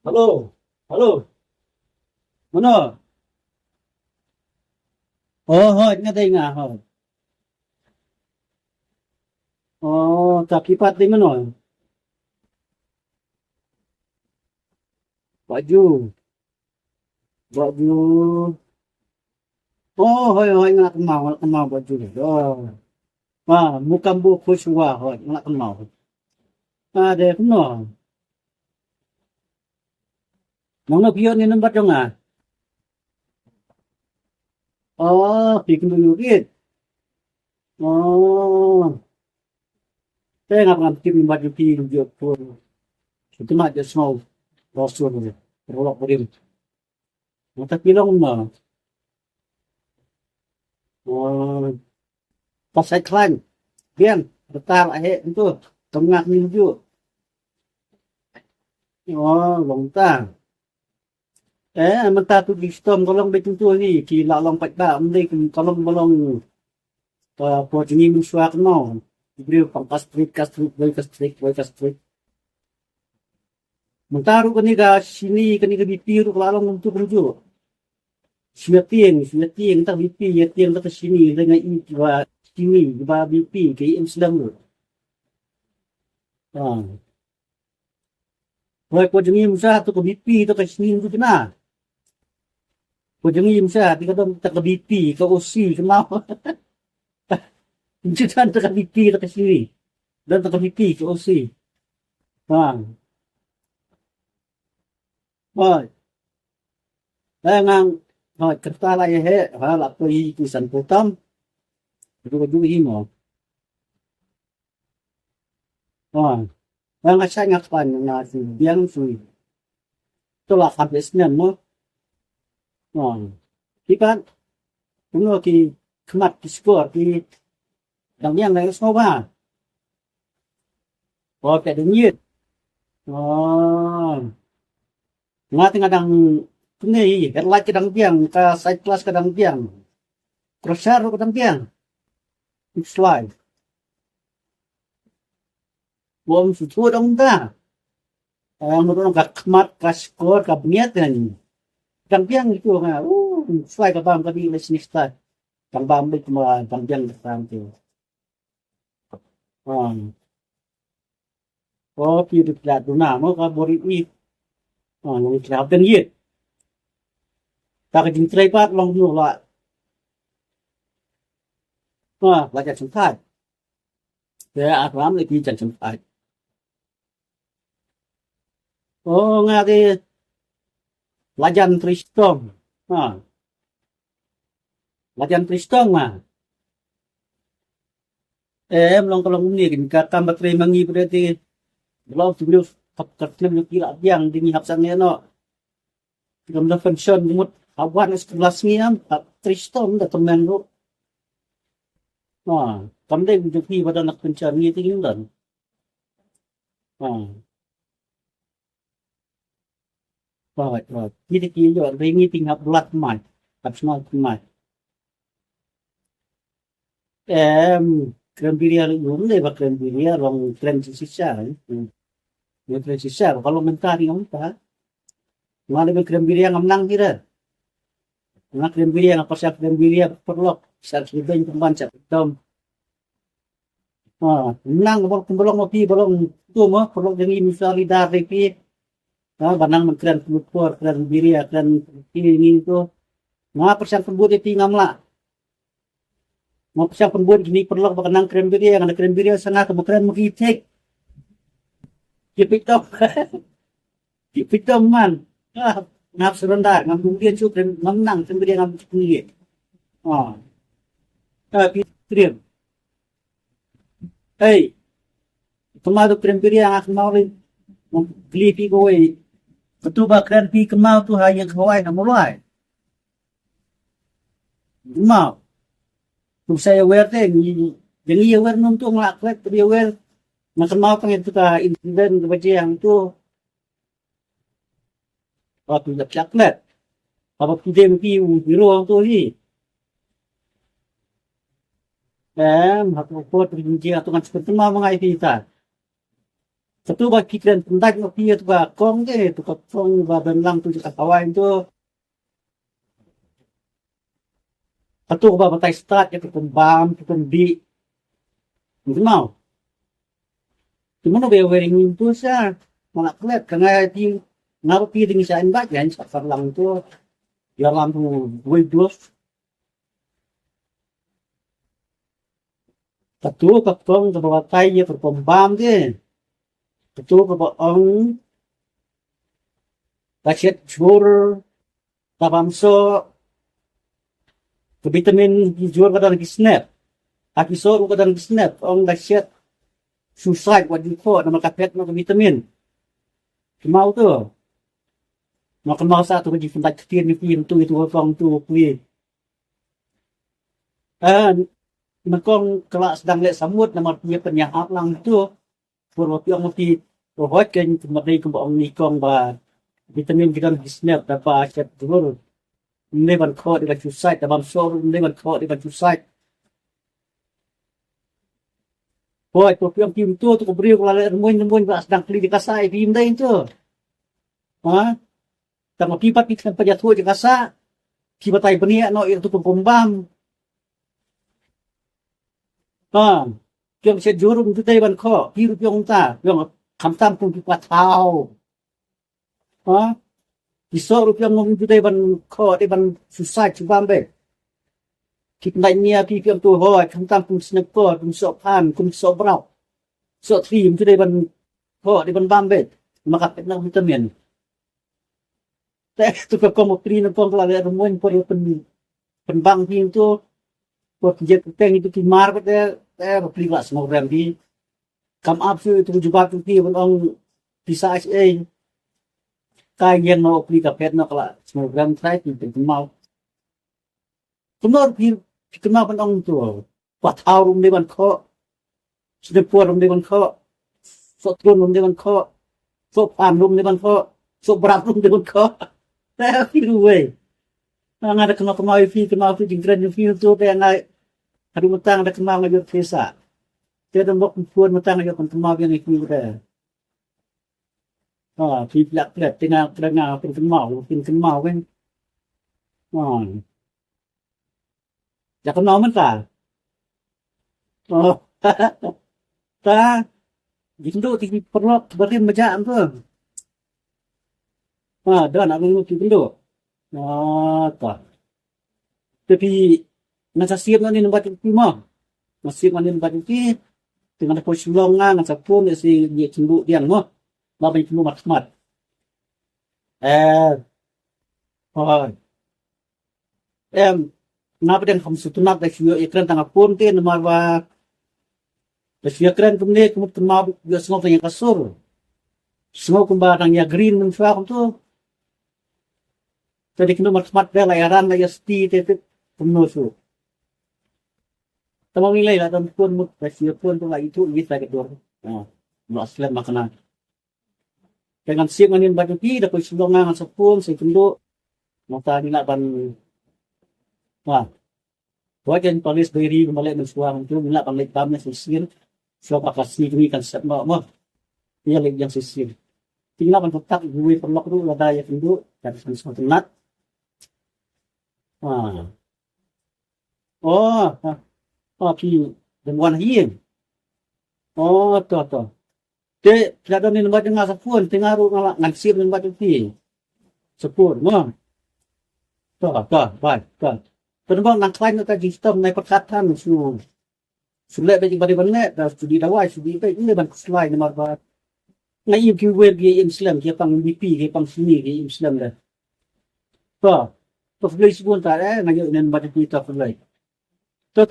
Halo, halo, mana? Oh, hoi, nga tayo nga, hoi. Oh, kakipat di mana? Baju, baju. Oh, hoi, nga kemau baju ni. Oh, muka buku suah, hoi, nga kemau. Ada kena. Mana pion ni nampak dong ah? Oh, bikin dulu git. Oh, saya nggak pernah bikin baju pi dia pun. Itu mah dia semua rasul ni. Rolak berim. Mata pilong mah. Oh, pas saya klan. Bian, betar itu. Tengah minggu. Oh, longtang. Menta tu di storm tolong betul tu ni. Kila long pat ba, mendai tolong bolong po jengi musuak no. Ibri pangkas street, boy street. Mentaru kani ga sini kani ga bipiru kalau untuk menuju. Siya tieng tak bipi, ya tieng tak sini dengan ini ba sini ba bipi ke im sedang tu. Ah, boy po jengi musuak tu ke bipi tu ke sini tu kena. Po jengi musuak di kadang tak ke bipi ke osi kena. Jangan tak ke bipi tak ke sini. Dan tak ke bipi ke osi. Ah, boy. Ngang kerta lah ya he, hal apa tulisan putam, itu baju mo. Ah, ngang saya ngapain ngasih biang sui. Itulah habisnya mo. Ah, kita puno ki kemat ki skor ki yang lain semua ba. Oh, kayak dengit. Oh, ngati ngadang ini headlight kadang biang, ke side class kadang biang, crosshair kadang biang, slide. Bom susu dong ta. Menurut nggak kemat kaskor kabinet kan. Kadang biang itu nga. Slide kabam kabi lesnista. Kang bambit mo kang biang sampai. Oh, pirit plat na mo ka bori ni. Nang klap den yit. Ta ka jing tray pat long nu la. La ja chung thai. Te ram le pi chan chung thai. Oh, nga de lajan Tristong. Lajan Tristong mah. Em long kolong ni kin ka tambah tray mangi berarti. Belum sebelum kerja yang kira yang dini hapsan ni no. Dalam function mut awan sekelas ni am Tristong dah teman lu. Kamde jadi pada nak pencar ni tinggal dan. Right. Jadi kira ringi tinggal belat mai. Habis mal mai. Krem biria lu ni ba krem biria long krem sisa. Krem sisa kalau mentari ngam ta. Mana be krem biria ngam nang kira. Nga krem biria ngapa siap krem biria perlok. Sar sudah teman cak dom. Nang belum pi belum tu mah perlu jadi misalnya dari pi. Banang mengkran keluar kran biria kran ini tu. Nga persiap pembuat itu ngamla. Mau persiap pembuat gini perlu pakai krem biria yang ada krem biria sana kebukan mengitek. Kipit man. Ngap serendah ngam kemudian cu krem ngam nang krem biria ngam ni. Pitrim. Hey, kemau tu krem biria yang aku mau beli pi kowe. Betul bakran pi kemau tu hanya kawai nak mulai. Mau. Tu saya aware teh jadi aware nung tu ngelakuin tapi aware macam mau pengen tu ka insiden kebaca yang tu waktu dah caklat. Apa pidem pi biru tu ni. Hak ukur terjadi atau kan seperti mau mengai kita. Satu bagi pikiran pendak ngopi tu ba kong deh tu kong ba benlang tu cakap kawan tu. Satu ba batai start ya tu pembam tu pembi. Mungkin mau. Cuma no be wearing tu sa. Mana kelep kena ti ngapa pi dengan sa inbat yan sa farlang tu. Ya lam tu gue dos. Satu kong tu batai ya tu pembam deh. Satu ba ong Bachet jur tabam so ke vitamin jur kadang lagi snap. Aki so kadang lagi snap. Ong bachet susah buat jiko nama kapet nama vitamin. Kemau tu. Nak kemau satu lagi fundak ketir ni pin tu itu fong tu kui. Nakong kelak sedang lek samut nama dia penyahap lang tu. Purwa piang mati rohot kan kemadai kembang ni kong ba vitamin kita lagi snap dapat acet dulu. Ini ban kau di baju site, dalam show ini ban kau di baju site. Boy, tu yang tim tu beri kalau remuin sedang keli di kasai tim dah itu. Ha? Tama pipat pikan pajatu di kasa. Kibatai benia no itu pembam. Ha. Yang set jurum tu tadi ban kau, piru yang ta, yang kamtam pun pipat tahu. Ha? Kisah rupiah ngomong tu dari ban kau dari ban susah cuba ambil. Kita naik ni api piang tu hoi, kamtam pun sneper, pun sok pan, pun sok berau, sok trim tu dari ban kau dari ban bambil. Maka kita nak vitamin. Tapi tu kau mau trim pun kalau ada rumah pun penbang piang tu, pun jet teng itu timar kita, beli kelas semua orang di. Come up tu jumpa tu pun orang bisa SA. Kai yang mau beli kapet nak lah semua gram saya tu mau. Kemudian kenal penong tu, buat harum dengan kau, sedepur dengan kau, sotron dengan kau, sopan dengan kau, sobrat dengan kau. Tapi luwe, nggak ada kenal kenal jingkran tu, tapi nggak ada mutang ada kenal lagi biasa. Jadi mbok pun mutang lagi kenal yang itu dah. Pilak tengah pin kemau kan. Ya kenal man ta. Ta. Jindo ti perlu berin macam tu. Dah nak ngomong ti jindo. Ta. Tapi nasa siap ni nampak ti mah. Masih mana nampak ti. Dengan pos longan nasa pun si dia cimbu dia mah. Mabay kinu mat. Ngapa dan kamu sutunat dah syua ikran tangga pun te nama ba dah syua ikran tumne kamu temau dia semua tanya kasur. Semua kumba tanya green men syua kamu tu. Tadi kinu mat dah layaran laya sti te penuh su. Tamang nilai lah tam pun mut dah syua pun tu lah itu wis lagi dor. Lu aslam makna. Dengan siap nganin baju pi dapat sulongan sepun saya tunduk mata ni nak ban buat yang tulis beri kembali mensuang tu nak ban lek tamnya sisir so pakasi ni kan set mau dia lek yang sisir tinggal ban tetap gue perlok tu ada ya tunduk dan semua tenat pi dengan hien tu tidak ada ni lembaga dengan sepun tengah ru ngansir lembaga tu sepun mah baik penembang nak lain kita sistem naik perkataan sulit bagi pada benar dah studi dawai studi baik ini ban slide nomor bar ngai you kiwer ge Islam ke pang BP ke pang sini ke Islam dah to beli sebun tak ngai nen pada kita fulai to